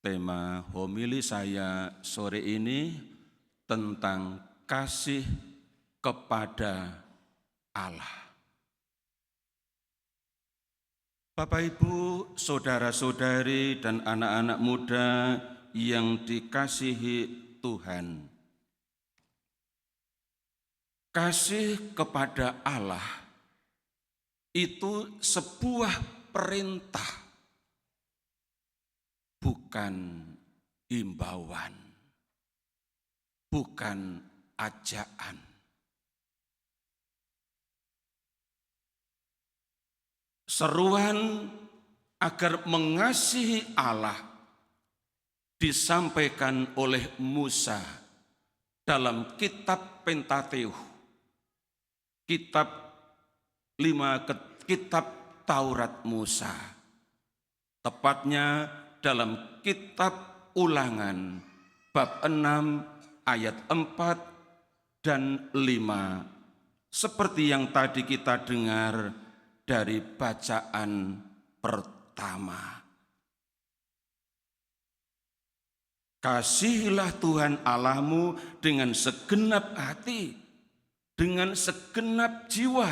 Tema homili saya sore ini tentang kasih kepada Allah. Bapak, Ibu, saudara-saudari, dan anak-anak muda yang dikasihi Tuhan. Kasih kepada Allah itu sebuah perintah, bukan imbauan, bukan ajakan. Seruan agar mengasihi Allah disampaikan oleh Musa dalam kitab Pentateukh, kitab Taurat Musa, tepatnya dalam kitab Ulangan bab 6 ayat 4 dan 5, seperti yang tadi kita dengar dari bacaan pertama. Kasihilah Tuhan Allahmu dengan segenap hati, dengan segenap jiwa,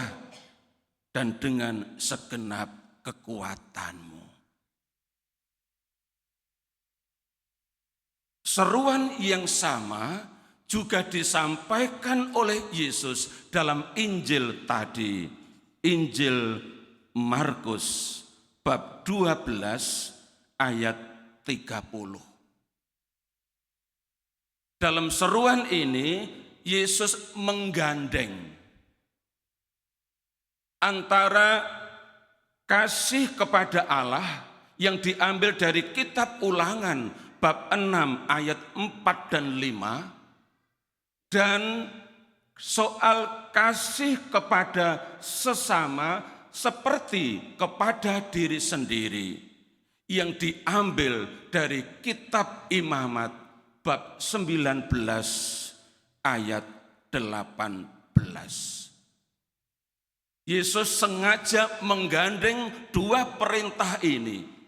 dan dengan segenap kekuatanmu. Seruan yang sama juga disampaikan oleh Yesus dalam Injil tadi, Injil Markus bab 12 ayat 30. Dalam seruan ini Yesus menggandeng antara kasih kepada Allah yang diambil dari kitab Ulangan bab 6 ayat 4 dan 5, dan soal kasih kepada sesama seperti kepada diri sendiri yang diambil dari kitab Imamat bab 19 ayat 18. Yesus sengaja menggandeng dua perintah ini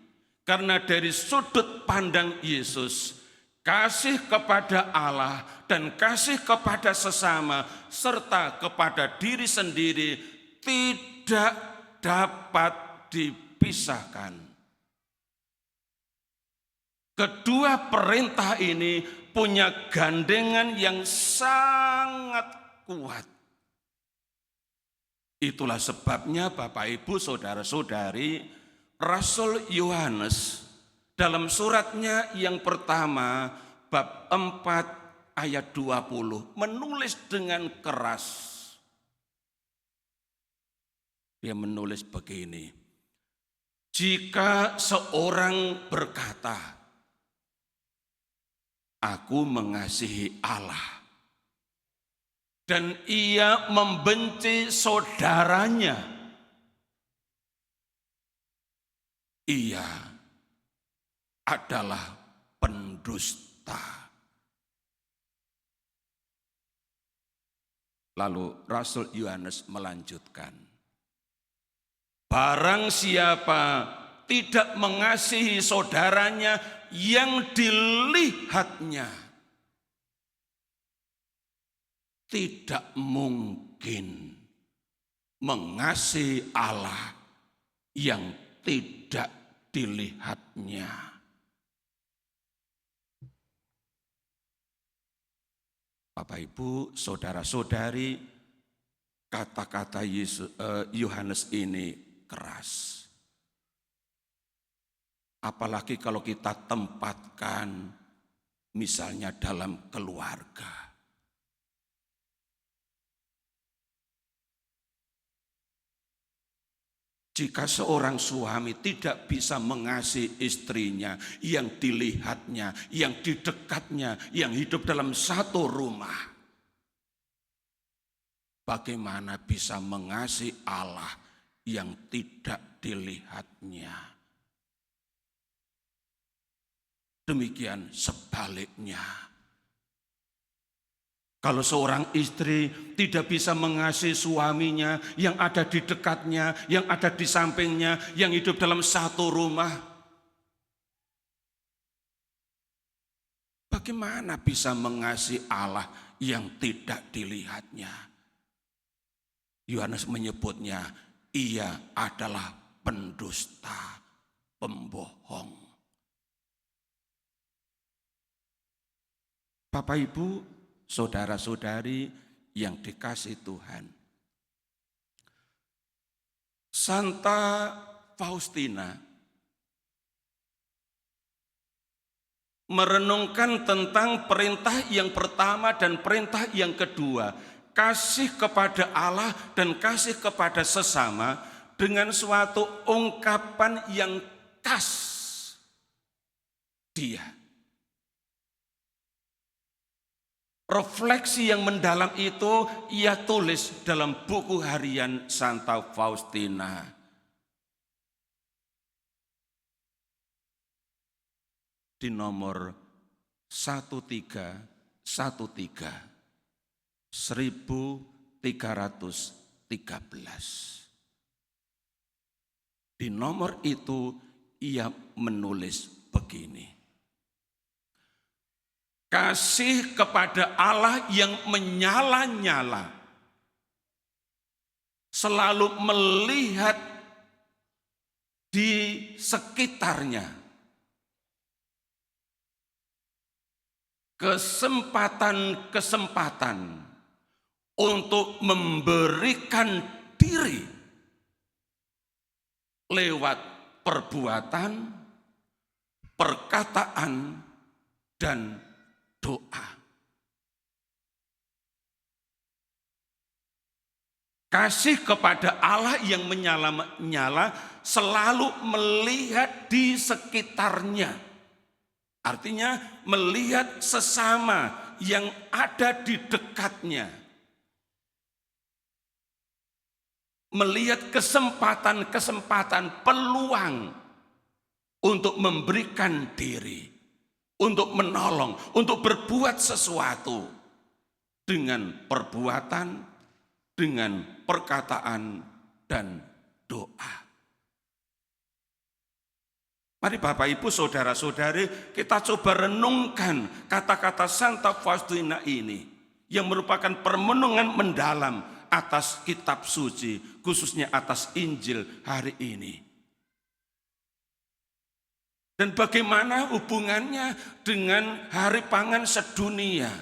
karena dari sudut pandang Yesus, kasih kepada Allah dan kasih kepada sesama serta kepada diri sendiri tidak dapat dipisahkan. Kedua perintah ini punya gandengan yang sangat kuat. Itulah sebabnya Bapak, Ibu, saudara-saudari, Rasul Yohanes dalam suratnya yang pertama bab 4 ayat 20 menulis dengan keras. Dia menulis begini: jika seorang berkata, aku mengasihi Allah, dan ia membenci saudaranya, ia adalah pendusta. Lalu Rasul Yohanes melanjutkan, barang siapa tidak mengasihi saudaranya yang dilihatnya, tidak mungkin mengasihi Allah yang tidak dilihatnya. Bapak, Ibu, saudara-saudari, kata-kata Yohanes ini keras. Apalagi kalau kita tempatkan misalnya dalam keluarga. Jika seorang suami tidak bisa mengasihi istrinya yang dilihatnya, yang didekatnya, yang hidup dalam satu rumah, bagaimana bisa mengasihi Allah yang tidak dilihatnya? Demikian sebaliknya. Kalau seorang istri tidak bisa mengasihi suaminya yang ada di dekatnya, yang ada di sampingnya, yang hidup dalam satu rumah, Bagaimana bisa mengasihi Allah yang tidak dilihatnya? Yohanes menyebutnya, ia adalah pendusta, pembohong. Bapak Ibu, saudara-saudari yang dikasihi Tuhan. Santa Faustina merenungkan tentang perintah yang pertama dan perintah yang kedua, kasih kepada Allah dan kasih kepada sesama dengan suatu ungkapan yang khas dia. Refleksi yang mendalam itu ia tulis dalam buku harian Santa Faustina. Di nomor 1313. Di nomor itu ia menulis begini. Kasih kepada Allah yang menyala-nyala, selalu melihat di sekitarnya kesempatan-kesempatan untuk memberikan diri lewat perbuatan, perkataan, dan doa. Kasih kepada Allah yang menyala-nyala selalu melihat di sekitarnya. Artinya melihat sesama yang ada di dekatnya. Melihat kesempatan-kesempatan, peluang untuk memberikan diri, untuk menolong, untuk berbuat sesuatu dengan perbuatan, dengan perkataan, dan doa. Mari Bapak Ibu saudara-saudari kita coba renungkan kata-kata Santa Faustina ini yang merupakan permenungan mendalam atas kitab suci, khususnya atas Injil hari ini. Dan bagaimana hubungannya dengan Hari Pangan Sedunia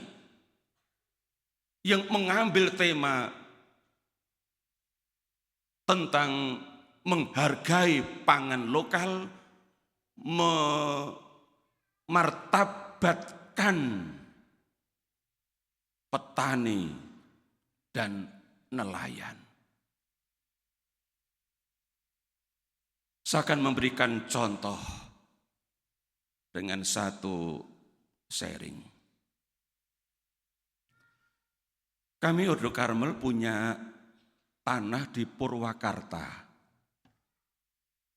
yang mengambil tema tentang menghargai pangan lokal, memartabatkan petani dan nelayan. Saya akan memberikan contoh dengan satu sharing. Kami Ordo Karmel punya tanah di Purwakarta,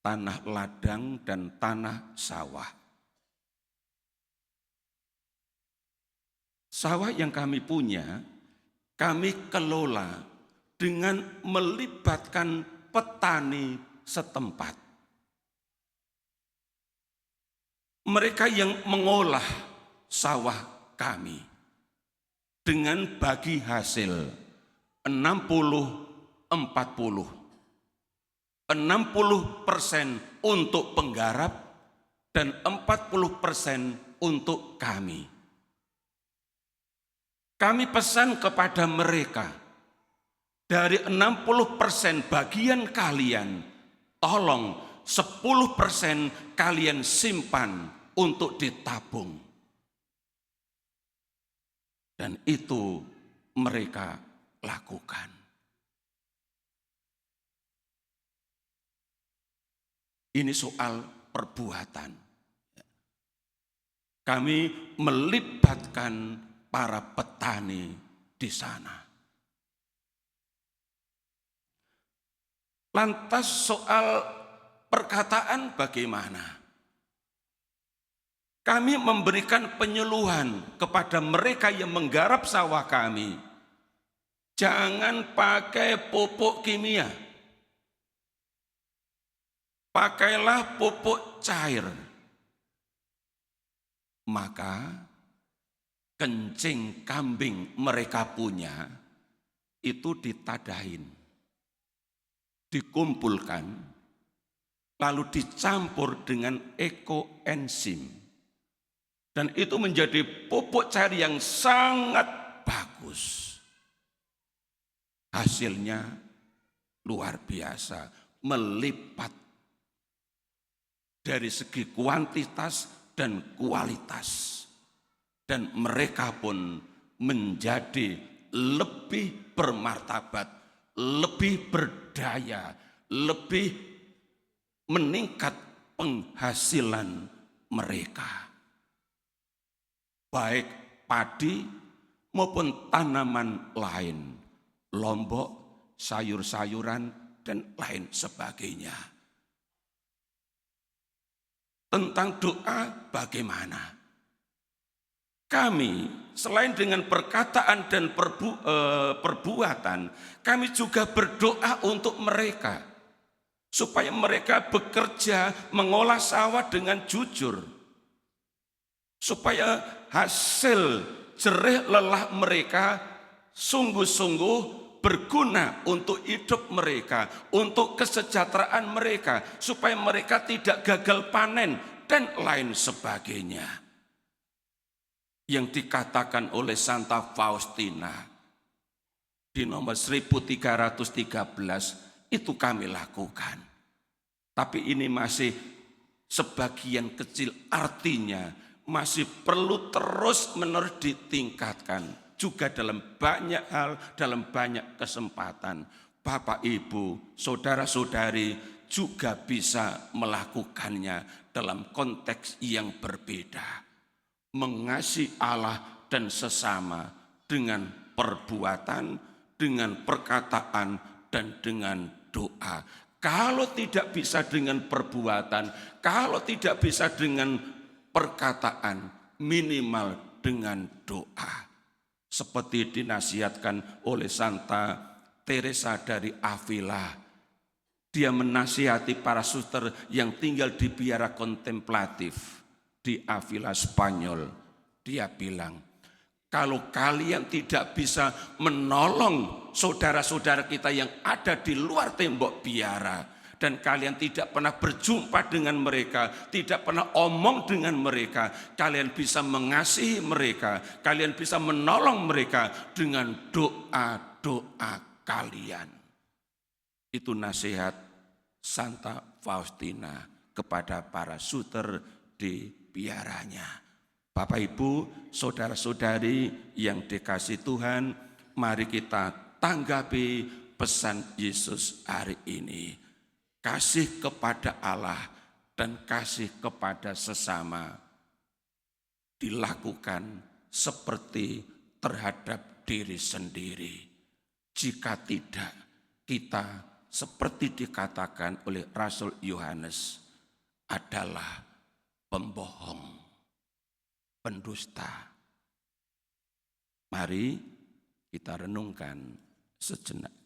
tanah ladang dan tanah sawah. Sawah yang kami punya, kami kelola dengan melibatkan petani setempat. Mereka yang mengolah sawah kami dengan bagi hasil 60-40. 60% untuk penggarap dan 40% untuk kami. Kami pesan kepada mereka, dari 60% bagian kalian, tolong 10% kalian simpan untuk ditabung. Dan itu mereka lakukan. Ini soal perbuatan. Kami melibatkan para petani di sana. Lantas soal perkataan bagaimana? Kami memberikan penyuluhan kepada mereka yang menggarap sawah kami. Jangan pakai pupuk kimia. Pakailah pupuk cair. Maka kencing kambing mereka punya, itu ditadahin, dikumpulkan, lalu dicampur dengan ekoenzim. Dan itu menjadi pupuk cair yang sangat bagus. Hasilnya luar biasa, melipat dari segi kuantitas dan kualitas. Dan mereka pun menjadi lebih bermartabat, lebih berdaya, lebih meningkat penghasilan mereka. Baik padi maupun tanaman lain, lombok, sayur-sayuran, dan lain sebagainya. Tentang doa bagaimana? Kami selain dengan perkataan dan perbuatan, kami juga berdoa untuk mereka. Supaya mereka bekerja mengolah sawah dengan jujur. Supaya hasil jerih lelah mereka sungguh-sungguh berguna untuk hidup mereka, untuk kesejahteraan mereka, supaya mereka tidak gagal panen dan lain sebagainya. Yang dikatakan oleh Santa Faustina di nomor 1313 itu kami lakukan. Tapi ini masih sebagian kecil, artinya masih perlu terus-menerus ditingkatkan. Juga dalam banyak hal, dalam banyak kesempatan. Bapak, Ibu, saudara-saudari juga bisa melakukannya dalam konteks yang berbeda. Mengasihi Allah dan sesama dengan perbuatan, dengan perkataan, dan dengan doa. Kalau tidak bisa dengan perbuatan, kalau tidak bisa dengan perkataan, minimal dengan doa. Seperti dinasihatkan oleh Santa Teresa dari Avila. Dia menasihati para suster yang tinggal di biara kontemplatif di Avila, Spanyol. Dia bilang, kalau kalian tidak bisa menolong saudara-saudara kita yang ada di luar tembok biara, dan kalian tidak pernah berjumpa dengan mereka, tidak pernah omong dengan mereka, kalian bisa mengasihi mereka, kalian bisa menolong mereka dengan doa-doa kalian. Itu nasihat Santa Faustina kepada para suster di biaranya. Bapak, Ibu, saudara-saudari yang dikasihi Tuhan, mari kita tanggapi pesan Yesus hari ini. Kasih kepada Allah dan kasih kepada sesama dilakukan seperti terhadap diri sendiri. Jika tidak, kita seperti dikatakan oleh Rasul Yohanes adalah pembohong, pendusta. Mari kita renungkan sejenak.